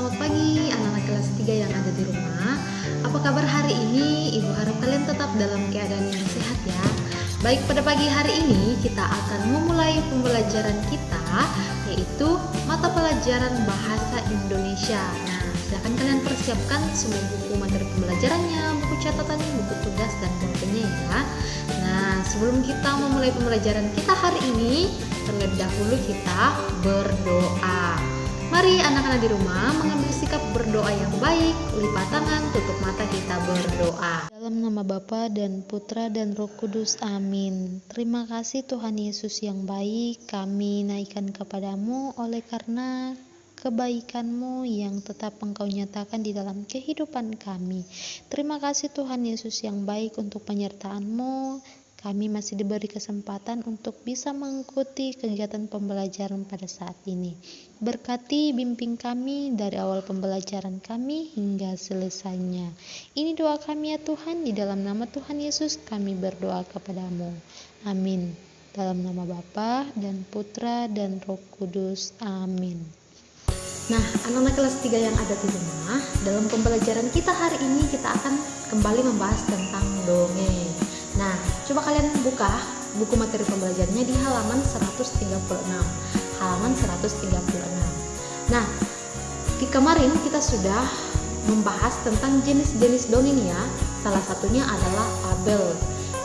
selamat pagi anak-anak kelas 3 yang ada di rumah. Apa kabar hari ini? Ibu harap kalian tetap dalam keadaan yang sehat ya. Baik, pada pagi hari ini kita akan memulai pembelajaran kita, yaitu mata pelajaran Bahasa Indonesia. Nah, silakan kalian persiapkan semua buku materi pembelajarannya, buku catatannya, buku tugas, dan pulpennya ya. Nah, sebelum kita memulai pembelajaran kita hari ini, terlebih dahulu kita berdoa. Mari anak-anak di rumah mengambil sikap berdoa yang baik, lipat tangan, tutup mata, kita berdoa. Dalam nama Bapa dan Putra dan Roh Kudus, amin. Terima kasih Tuhan Yesus yang baik, kami naikkan kepadamu oleh karena kebaikan-Mu yang tetap Engkau nyatakan di dalam kehidupan kami. Terima kasih Tuhan Yesus yang baik untuk penyertaan-Mu. Kami masih diberi kesempatan untuk bisa mengikuti kegiatan pembelajaran pada saat ini. Berkati bimbing kami dari awal pembelajaran kami hingga selesainya. Ini doa kami ya Tuhan, di dalam nama Tuhan Yesus kami berdoa kepadamu. Amin. Dalam nama Bapa dan Putra dan Roh Kudus. Amin. Nah, anak-anak kelas 3 yang ada di rumah, dalam pembelajaran kita hari ini kita akan kembali membahas tentang dongeng. Nah, coba kalian buka buku materi pembelajarannya di halaman 136. Halaman 136. Nah, di kemarin kita sudah membahas tentang jenis-jenis dongeng ya. Salah satunya adalah fabel.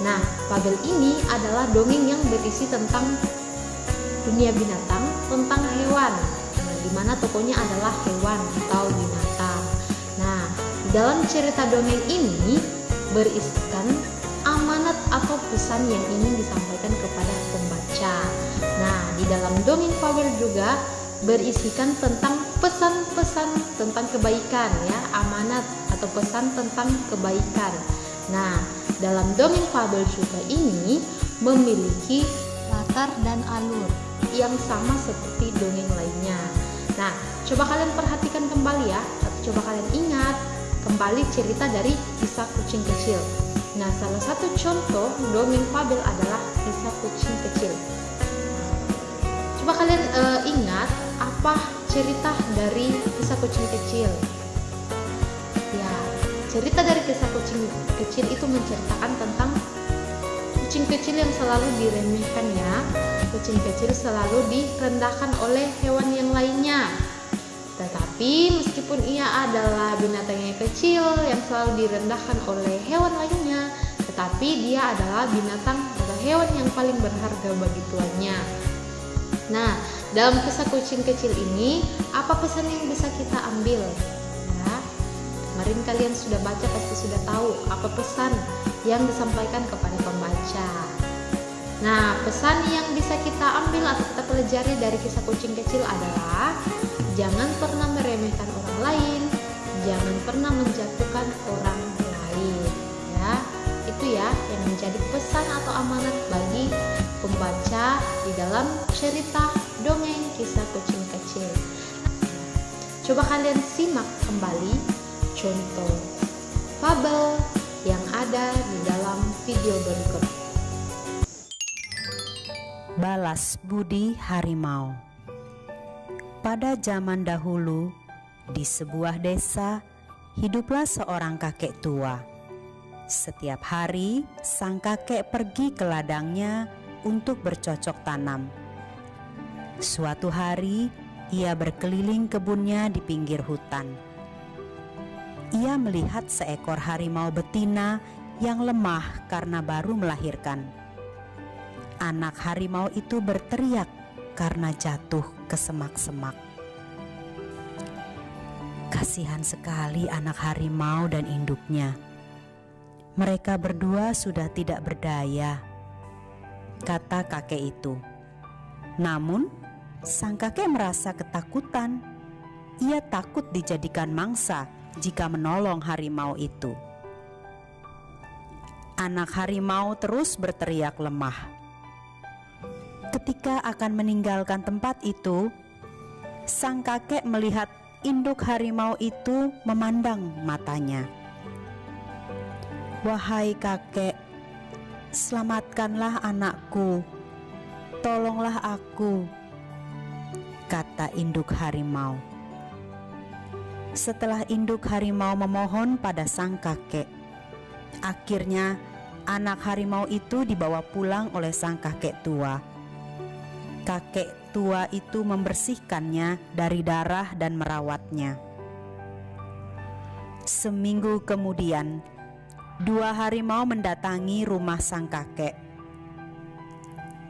Nah, fabel ini adalah dongeng yang berisi tentang dunia binatang, tentang hewan. Nah, di mana tokohnya adalah hewan atau binatang. Nah, dalam cerita dongeng ini berisikan amanat atau pesan yang ingin disampaikan kepada pembaca. Nah, di dalam dongeng fabel juga berisikan tentang pesan-pesan tentang kebaikan ya, amanat atau pesan tentang kebaikan. Nah, dalam dongeng fabel juga ini memiliki latar dan alur yang sama seperti dongeng lainnya. Nah, coba kalian perhatikan kembali ya, atau coba kalian ingat kembali cerita dari kisah kucing kecil. Nah, salah satu contoh dongeng fabel adalah kisah kucing kecil. Coba kalian ingat apa cerita dari kisah kucing kecil? Ya, cerita dari kisah kucing kecil itu menceritakan tentang kucing kecil yang selalu diremehkan ya. Kucing kecil selalu direndahkan oleh hewan yang lainnya. Tetapi meskipun ia adalah binatang yang kecil yang selalu direndahkan oleh hewan lainnya, tetapi dia adalah binatang atau hewan yang paling berharga bagi tuannya. Nah, dalam kisah kucing kecil ini, apa pesan yang bisa kita ambil? Ya, kemarin kalian sudah baca, pasti sudah tahu apa pesan yang disampaikan kepada pembaca. Nah, pesan yang bisa kita ambil atau kita pelajari dari kisah kucing kecil adalah jangan pernah meremehkan orang lain, jangan pernah menjatuhkan orang lain. Ya, itu ya yang menjadi pesan atau amanat bagi pembaca di dalam cerita dongeng kisah kucing kecil. Coba kalian simak kembali contoh fabel yang ada di dalam video berikut. Balas budi harimau. Pada zaman dahulu, di sebuah desa, hiduplah seorang kakek tua. Setiap hari, sang kakek pergi ke ladangnya untuk bercocok tanam. Suatu hari, ia berkeliling kebunnya di pinggir hutan. Ia melihat seekor harimau betina yang lemah karena baru melahirkan. Anak harimau itu berteriak karena jatuh ke semak-semak. Kasihan sekali anak harimau dan induknya. Mereka berdua sudah tidak berdaya, kata kakek itu. Namun, sang kakek merasa ketakutan. Ia takut dijadikan mangsa jika menolong harimau itu. Anak harimau terus berteriak lemah. Ketika akan meninggalkan tempat itu, sang kakek melihat induk harimau itu memandang matanya. "Wahai kakek, selamatkanlah anakku, tolonglah aku," kata induk harimau. Setelah induk harimau memohon pada sang kakek, akhirnya anak harimau itu dibawa pulang oleh sang kakek tua. Kakek tua itu membersihkannya dari darah dan merawatnya. Seminggu kemudian, 2 harimau mendatangi rumah sang kakek.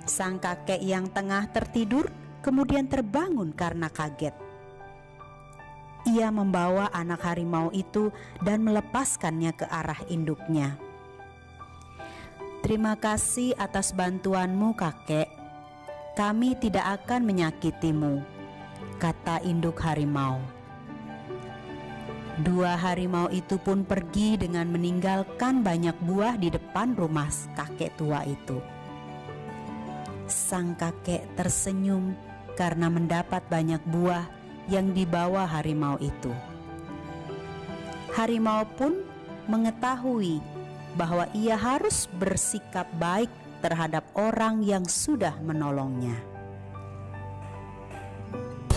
Sang kakek yang tengah tertidur kemudian terbangun karena kaget. Ia membawa anak harimau itu dan melepaskannya ke arah induknya. "Terima kasih atas bantuanmu, kakek. Kami tidak akan menyakitimu," kata induk harimau. 2 harimau itu pun pergi dengan meninggalkan banyak buah di depan rumah kakek tua itu. Sang kakek tersenyum karena mendapat banyak buah yang dibawa harimau itu. Harimau pun mengetahui bahwa ia harus bersikap baik terhadap orang yang sudah menolongnya.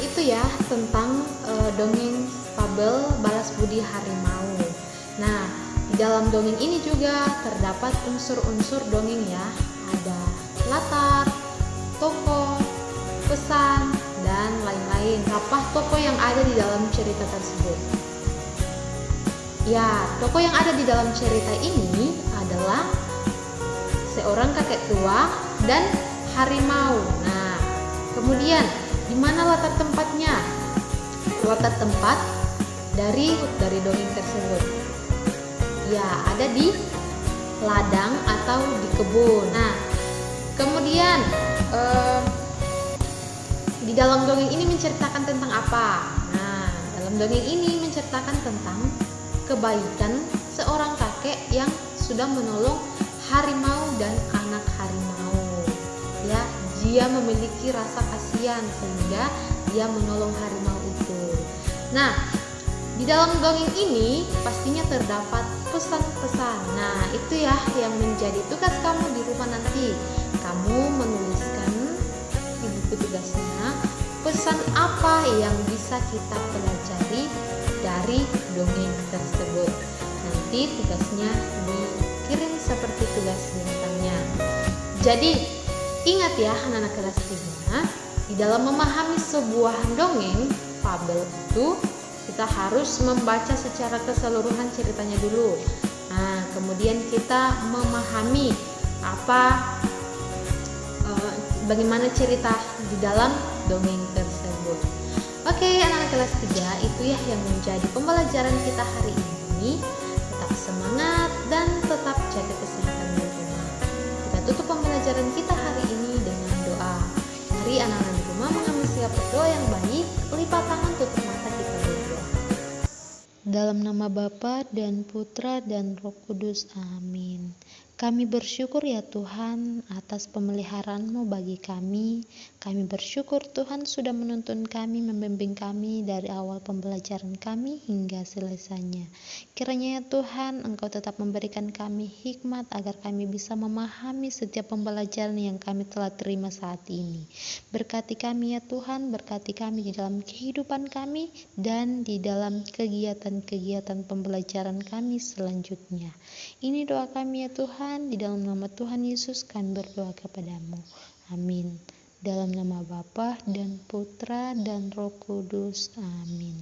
Itu ya tentang dongeng fabel balas budi harimau. Nah, di dalam dongeng ini juga terdapat unsur-unsur dongeng ya. Ada latar, tokoh, pesan, dan lain-lain. Apa tokoh yang ada di dalam cerita tersebut? Ya, tokoh yang ada di dalam cerita ini adalah seorang kakek tua dan harimau. Nah, kemudian di mana latar tempatnya? Latar tempat dari dongeng tersebut. Ya, ada di ladang atau di kebun. Nah, kemudian di dalam dongeng ini menceritakan tentang apa? Nah, dalam dongeng ini menceritakan tentang kebaikan seorang kakek yang sudah menolong harimau dan anak harimau. Ya, dia memiliki rasa kasihan sehingga dia menolong harimau itu. Nah, di dalam dongeng ini pastinya terdapat pesan-pesan. Nah, itu ya yang menjadi tugas kamu di rumah nanti. Kamu menuliskan di buku tugasnya pesan apa yang bisa kita pelajari dari dongeng tersebut. Nanti tugasnya dikirim seperti tugas bintangnya. Jadi ingat ya anak-anak kelas 3, di dalam memahami sebuah dongeng fabel itu kita harus membaca secara keseluruhan ceritanya dulu. Nah, kemudian kita memahami bagaimana cerita di dalam dongeng tersebut. Oke, anak-anak kelas 3, itu ya yang menjadi pembelajaran kita hari ini. Tetap semangat dan tetap jaga kesehatan di rumah. Kita tutup pembelajaran kita hari ini dengan doa. Mari anak-anak di rumah mengambil sikap berdoa yang baik, lipat tangan, tutup mata, kita berdoa. Dalam nama Bapa dan Putra dan Roh Kudus, amin. Kami bersyukur ya Tuhan atas pemeliharaan-Mu bagi kami. Kami bersyukur Tuhan sudah menuntun kami, membimbing kami dari awal pembelajaran kami hingga selesainya. Kiranya ya Tuhan Engkau tetap memberikan kami hikmat agar kami bisa memahami setiap pembelajaran yang kami telah terima saat ini. Berkati kami ya Tuhan, berkati kami di dalam kehidupan kami dan di dalam kegiatan-kegiatan pembelajaran kami selanjutnya. Ini doa kami ya Tuhan, di dalam nama Tuhan Yesus kami berdoa kepadamu. Amin. Dalam nama Bapa dan Putra dan Roh Kudus. Amin.